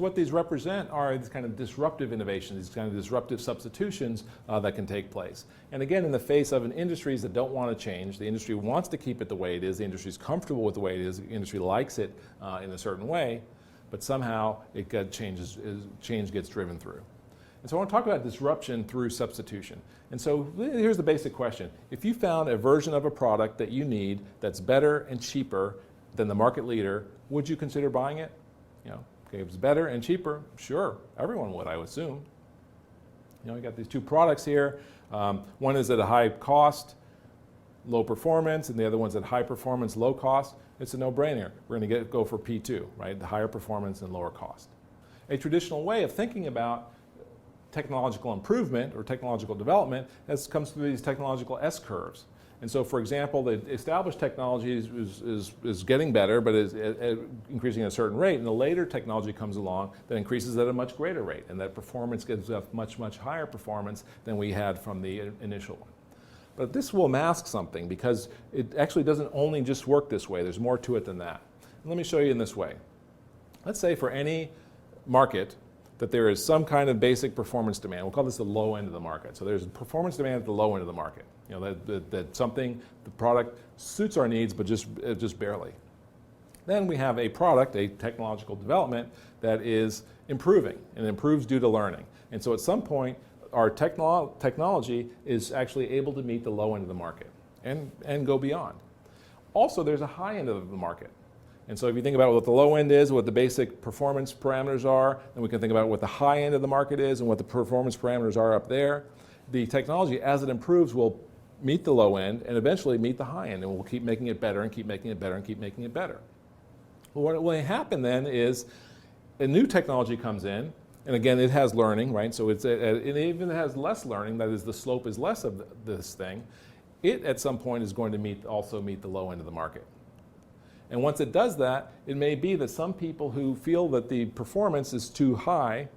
So what these represent are these kind of disruptive innovations, these kind of disruptive substitutions that can take place. And again, in the face of industries that don't want to change, the industry wants to keep it the way it is, the industry is comfortable with the way it is, the industry likes it in a certain way, but somehow change gets driven through. And so I want to talk about disruption through substitution. And so here's the basic question. If you found a version of a product that you need that's better and cheaper than the market leader, would you consider buying it? Okay, if it's better and cheaper, sure, everyone would, I would assume. We got these two products here. One is at a high cost, low performance, and the other one's at high performance, low cost. It's a no-brainer. We're going to go for P2, right? The higher performance and lower cost. A traditional way of thinking about technological improvement or technological development comes through these technological S-curves. And so, for example, the established technology is getting better, but is increasing at a certain rate, and the later technology comes along that increases at a much greater rate, and that performance gives us much, much higher performance than we had from the initial one. But this will mask something, because it actually doesn't only just work this way. There's more to it than that. And let me show you in this way. Let's say for any market that there is some kind of basic performance demand. We'll call this the low end of the market. So there's performance demand at the low end of the market. That something, the product suits our needs, but just barely. Then we have a product, a technological development that is improving, and improves due to learning. And so at some point, our technology is actually able to meet the low end of the market and go beyond. Also, there's a high end of the market. And so if you think about what the low end is, what the basic performance parameters are, then we can think about what the high end of the market is and what the performance parameters are up there. The technology, as it improves, will meet the low end and eventually meet the high end, and we'll keep making it better and keep making it better and keep making it better. Well, what will happen then is a new technology comes in, and again, it has learning, right? So it even has less learning, that is, the slope is less of this thing. It, at some point, is going to also meet the low end of the market. And once it does that, it may be that some people who feel that the performance is too high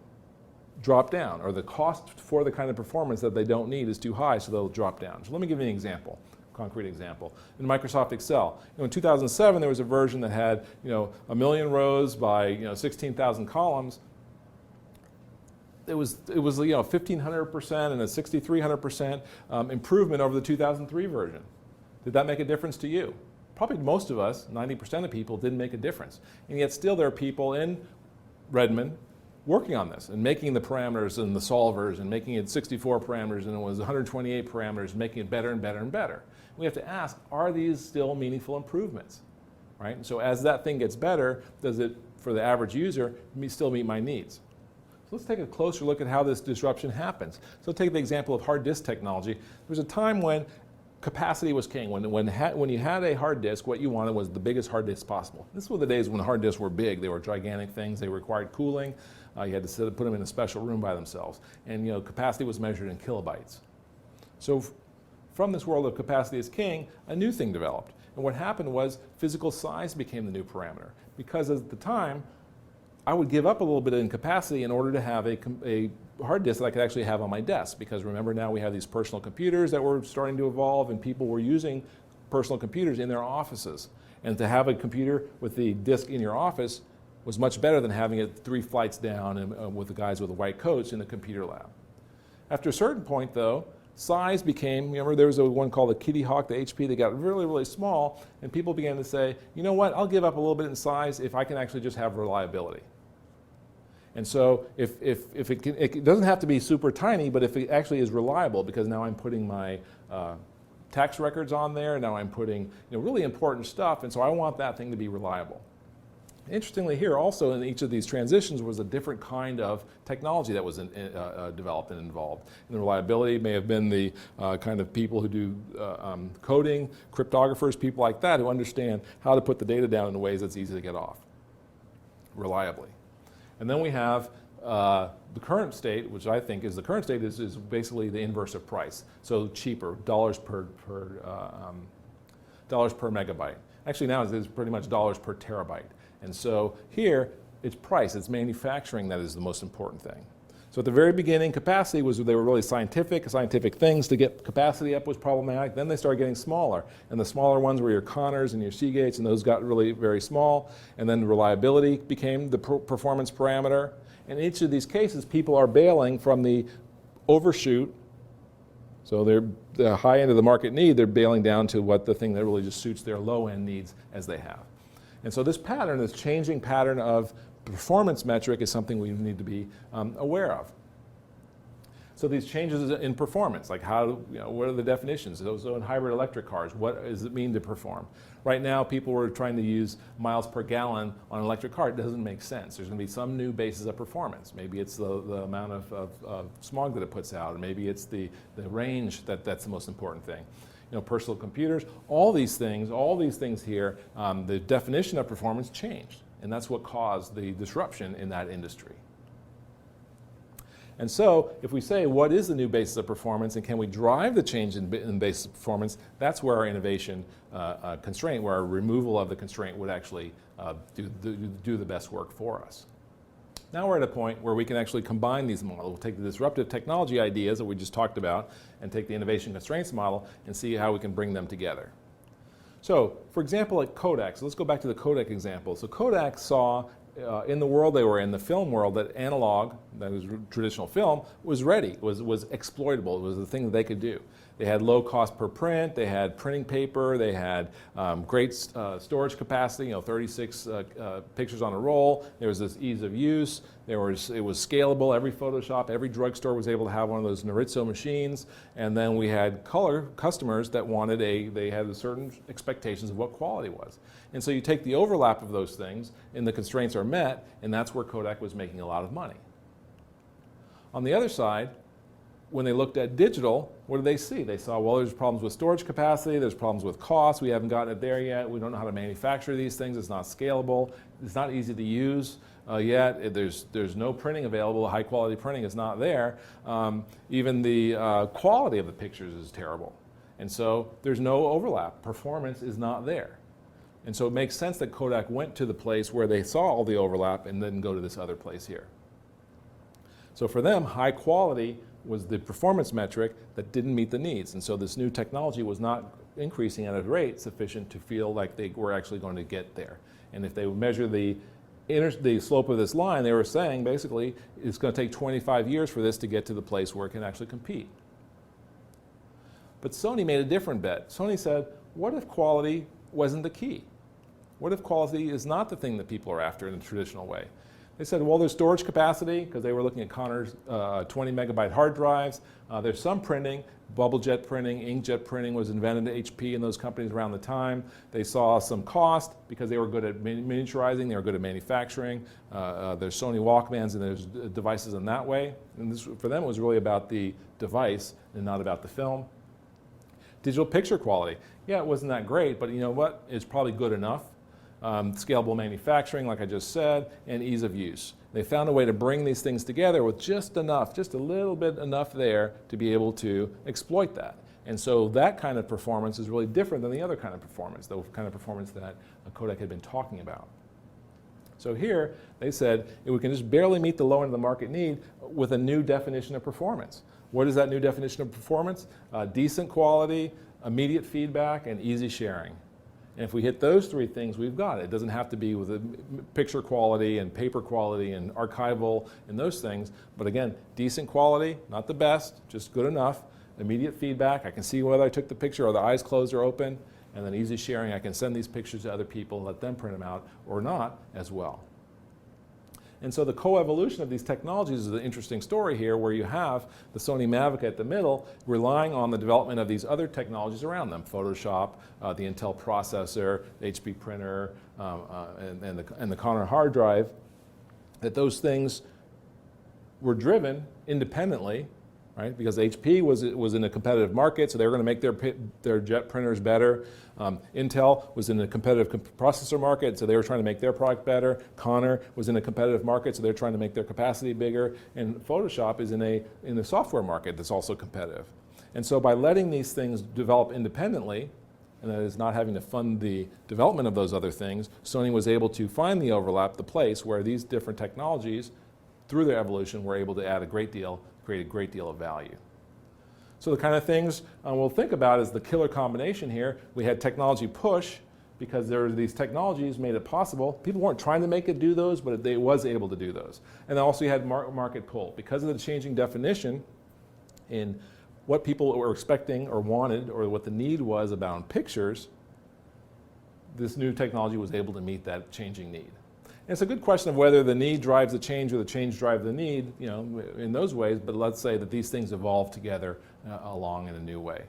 drop down, or the cost for the kind of performance that they don't need is too high, so they'll drop down. So let me give you an example, concrete example. In Microsoft Excel, in 2007, there was a version that had 1 million rows by 16,000 columns. It was 1,500% and a 6,300% improvement over the 2003 version. Did that make a difference to you? Probably most of us, 90% of people, didn't make a difference. And yet still there are people in Redmond working on this and making the parameters and the solvers and making it 64 parameters, and it was 128 parameters, making it better and better and better. We have to ask, are these still meaningful improvements? Right? And so as that thing gets better, does it, for the average user, still meet my needs? So let's take a closer look at how this disruption happens. So take the example of hard disk technology. There was a time when capacity was king. When you had a hard disk, what you wanted was the biggest hard disk possible. This were the days when hard disks were big. They were gigantic things. They required cooling. You had to put them in a special room by themselves. And capacity was measured in kilobytes. So from this world of capacity is king, a new thing developed. And what happened was physical size became the new parameter. Because at the time, I would give up a little bit in capacity in order to have a hard disk that I could actually have on my desk. Because remember, now we have these personal computers that were starting to evolve, and people were using personal computers in their offices. And to have a computer with the disk in your office was much better than having it 3 flights down and with the guys with the white coats in the computer lab. After a certain point, though, size became, remember there was one called the Kitty Hawk, the HP, that got really, really small, and people began to say, you know what, I'll give up a little bit in size if I can actually just have reliability. And so if it doesn't have to be super tiny, but if it actually is reliable, because now I'm putting my tax records on there, now I'm putting really important stuff, and so I want that thing to be reliable. Interestingly here also in each of these transitions was a different kind of technology that was developed and involved. And the reliability may have been the kind of people who do coding, cryptographers, people like that who understand how to put the data down in ways that's easy to get off reliably. And then we have the current state, which I think is the current state is basically the inverse of price. So cheaper, dollars per megabyte. Actually now it's pretty much dollars per terabyte. And so here, it's price, it's manufacturing that is the most important thing. So at the very beginning, capacity was, they were really scientific things. To get capacity up was problematic. Then they started getting smaller. And the smaller ones were your Connors and your Seagates, and those got really very small. And then reliability became the performance parameter. In each of these cases, people are bailing from the overshoot. So they're the high end of the market need, they're bailing down to what the thing that really just suits their low end needs as they have. And so this pattern, this changing pattern of performance metric is something we need to be aware of. So these changes in performance, like what are the definitions? So in hybrid electric cars, what does it mean to perform? Right now, people were trying to use miles per gallon on an electric car. It doesn't make sense. There's going to be some new basis of performance. Maybe it's the amount of smog that it puts out, and maybe it's the range that's the most important thing. Personal computers, all these things here, the definition of performance changed, and that's what caused the disruption in that industry. And so, if we say, what is the new basis of performance, and can we drive the change in basis of performance, that's where our innovation constraint, where our removal of the constraint would actually do the best work for us. Now we're at a point where we can actually combine these models. We'll take the disruptive technology ideas that we just talked about and take the innovation constraints model and see how we can bring them together. So, for example, at Kodak, so let's go back to the Kodak example. So Kodak saw in the world they were in, the film world, that analog, that was traditional film, was ready, was exploitable. It was the thing that they could do. They had low cost per print, they had printing paper, they had great storage capacity, 36 pictures on a roll. There was this ease of use. It was scalable. Every Photoshop, every drugstore was able to have one of those Noritsu machines. And then we had color customers that wanted they had certain expectations of what quality was. And so you take the overlap of those things, and the constraints are met, and that's where Kodak was making a lot of money. On the other side, when they looked at digital, what did they see? They saw, well, there's problems with storage capacity, there's problems with cost, we haven't gotten it there yet, we don't know how to manufacture these things, it's not scalable, it's not easy to use yet, there's no printing available, high quality printing is not there, even the quality of the pictures is terrible. And so there's no overlap, performance is not there. And so it makes sense that Kodak went to the place where they saw all the overlap and then go to this other place here. So for them, high quality was the performance metric that didn't meet the needs. And so this new technology was not increasing at a rate sufficient to feel like they were actually going to get there. And if they would measure the slope of this line, they were saying basically it's going to take 25 years for this to get to the place where it can actually compete. But Sony made a different bet. Sony said, what if quality wasn't the key? What if quality is not the thing that people are after in a traditional way? They said, well, there's storage capacity, because they were looking at Connor's 20 megabyte hard drives. There's some printing, bubble jet printing, inkjet printing was invented at HP and those companies around the time. They saw some cost because they were good at miniaturizing, they were good at manufacturing. There's Sony Walkmans and there's devices in that way. And this, for them, it was really about the device and not about the film. Digital picture quality. Yeah, it wasn't that great, but you know what? It's probably good enough. Scalable manufacturing, like I just said, and ease of use. They found a way to bring these things together with just enough, just a little bit enough there to be able to exploit that. And so that kind of performance is really different than the other kind of performance, the kind of performance that Kodak had been talking about. So here, they said, we can just barely meet the low end of the market need with a new definition of performance. What is that new definition of performance? Decent quality, immediate feedback, and easy sharing. And if we hit those three things, we've got it. It doesn't have to be with a picture quality and paper quality and archival and those things. But again, decent quality, not the best, just good enough. Immediate feedback, I can see whether I took the picture or the eyes closed or open. And then easy sharing, I can send these pictures to other people, let them print them out or not as well. And so the coevolution of these technologies is an interesting story here, where you have the Sony Mavic at the middle relying on the development of these other technologies around them, Photoshop, the Intel processor, the HP printer, and the Connor hard drive, that those things were driven independently, right? Because HP was in a competitive market, so they were going to make their jet printers better. Intel was in a competitive processor market, so they were trying to make their product better. Connor was in a competitive market, so they're trying to make their capacity bigger. And Photoshop is in the software market that's also competitive. And so by letting these things develop independently, and that is not having to fund the development of those other things, Sony was able to find the overlap, the place where these different technologies through their evolution, were able to add a great deal, create a great deal of value. So the kind of things we'll think about is the killer combination here. We had technology push, because there were these technologies made it possible. People weren't trying to make it do those, but it was able to do those. And then also you had market pull. Because of the changing definition in what people were expecting or wanted, or what the need was about pictures, this new technology was able to meet that changing need. And it's a good question of whether the need drives the change or the change drives the need, you know, in those ways, but let's say that these things evolve together along in a new way.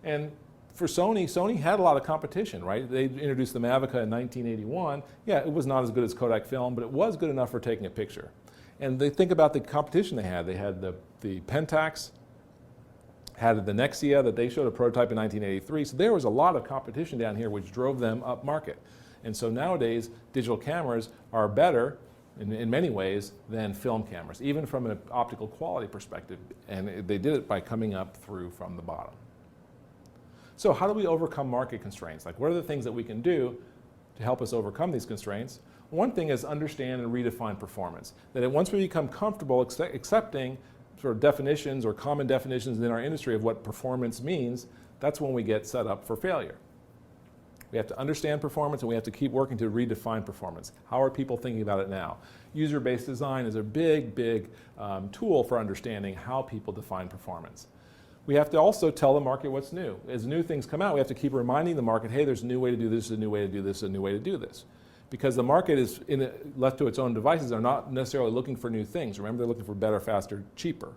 And for Sony had a lot of competition, right? They introduced the Mavica in 1981. Yeah, it was not as good as Kodak film, but it was good enough for taking a picture. And they think about the competition they had. They had the Pentax, had the Nexia that they showed a prototype in 1983. So there was a lot of competition down here which drove them up market. And so nowadays, digital cameras are better in many ways than film cameras, even from an optical quality perspective. And they did it by coming up through from the bottom. So how do we overcome market constraints? Like, what are the things that we can do to help us overcome these constraints? One thing is understand and redefine performance. That once we become comfortable accepting sort of definitions or common definitions in our industry of what performance means, that's when we get set up for failure. We have to understand performance, and we have to keep working to redefine performance. How are people thinking about it now? User-based design is a big tool for understanding how people define performance. We have to also tell the market what's new. As new things come out, we have to keep reminding the market, hey, there's a new way to do this, a new way to do this, a new way to do this. Because the market is left to its own devices, are not necessarily looking for new things. Remember, they're looking for better, faster, cheaper.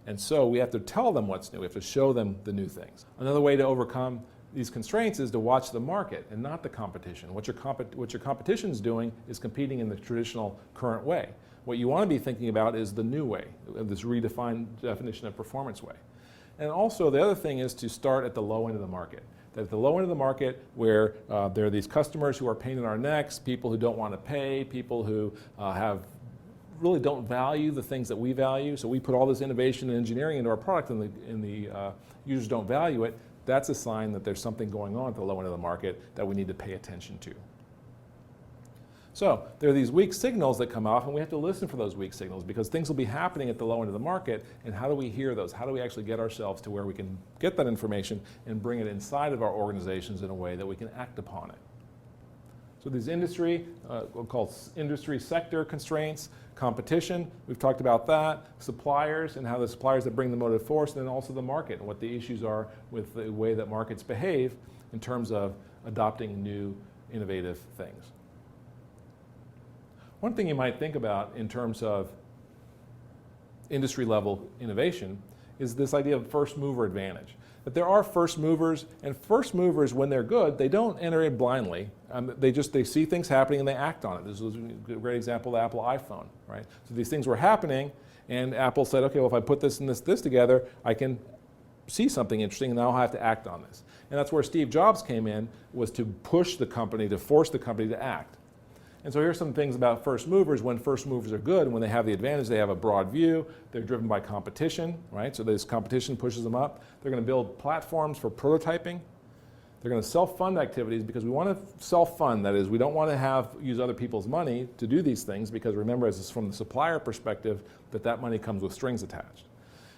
And so we have to tell them what's new. We have to show them the new things. Another way to overcome these constraints is to watch the market and not the competition. What your competition is doing is competing in the traditional current way. What you want to be thinking about is the new way, this redefined definition of performance way. And also the other thing is to start at the low end of the market. That at the low end of the market, where there are these customers who are pain in our necks, people who don't want to pay, people who really don't value the things that we value. So we put all this innovation and engineering into our product, and the users don't value it. That's a sign that there's something going on at the low end of the market that we need to pay attention to. So there are these weak signals that come off, and we have to listen for those weak signals, because things will be happening at the low end of the market, and how do we hear those? How do we actually get ourselves to where we can get that information and bring it inside of our organizations in a way that we can act upon it? So these we'll call industry sector constraints, competition, we've talked about that, suppliers and how the suppliers that bring the motive force, and then also the market and what the issues are with the way that markets behave in terms of adopting new innovative things. One thing you might think about in terms of industry level innovation is this idea of first mover advantage. That there are first movers, and first movers, when they're good, they don't enter in blindly. They see things happening and they act on it. This was a great example of the Apple iPhone, right? So these things were happening, and Apple said, okay, well, if I put this and this together, I can see something interesting, and now I'll have to act on this. And that's where Steve Jobs came in, was to push the company, to force the company to act. And so here's some things about first movers. When first movers are good, when they have the advantage, they have a broad view, they're driven by competition, right? So this competition pushes them up. They're going to build platforms for prototyping. They're going to self-fund activities, because we want to self-fund. That is, we don't want to use other people's money to do these things, because remember, as from the supplier perspective, that money comes with strings attached.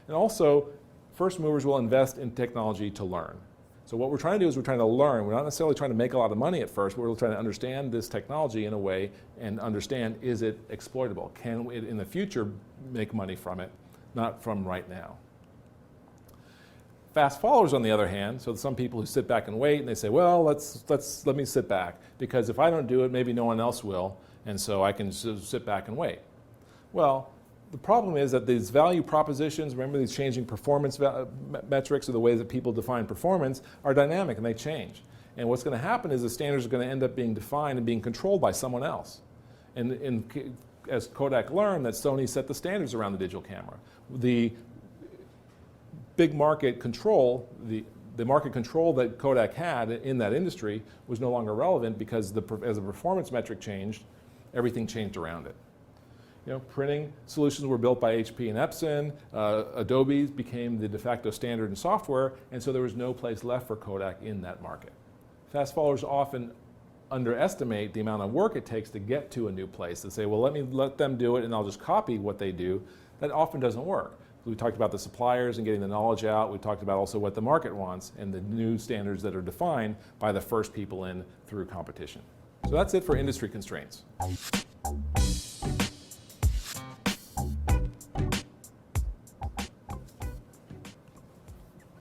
And also, first movers will invest in technology to learn. So what we're trying to do is we're trying to learn. We're not necessarily trying to make a lot of money at first, but we're trying to understand this technology in a way and understand, is it exploitable? Can we, in the future, make money from it, not from right now? Fast followers, on the other hand, so some people who sit back and wait, and they say, well, let me sit back, because if I don't do it, maybe no one else will, and so I can sit back and wait. Well, the problem is that these value propositions, remember these changing performance metrics, or the ways that people define performance, are dynamic and they change. And what's going to happen is the standards are going to end up being defined and being controlled by someone else. And as Kodak learned, that Sony set the standards around the digital camera. The big market control, the market control that Kodak had in that industry was no longer relevant, because as the performance metric changed, everything changed around it. You know, printing solutions were built by HP and Epson. Adobe became the de facto standard in software, and so there was no place left for Kodak in that market. Fast followers often underestimate the amount of work it takes to get to a new place and say, well, let them do it and I'll just copy what they do. That often doesn't work. We talked about the suppliers and getting the knowledge out. We talked about also what the market wants and the new standards that are defined by the first people in through competition. So that's it for industry constraints.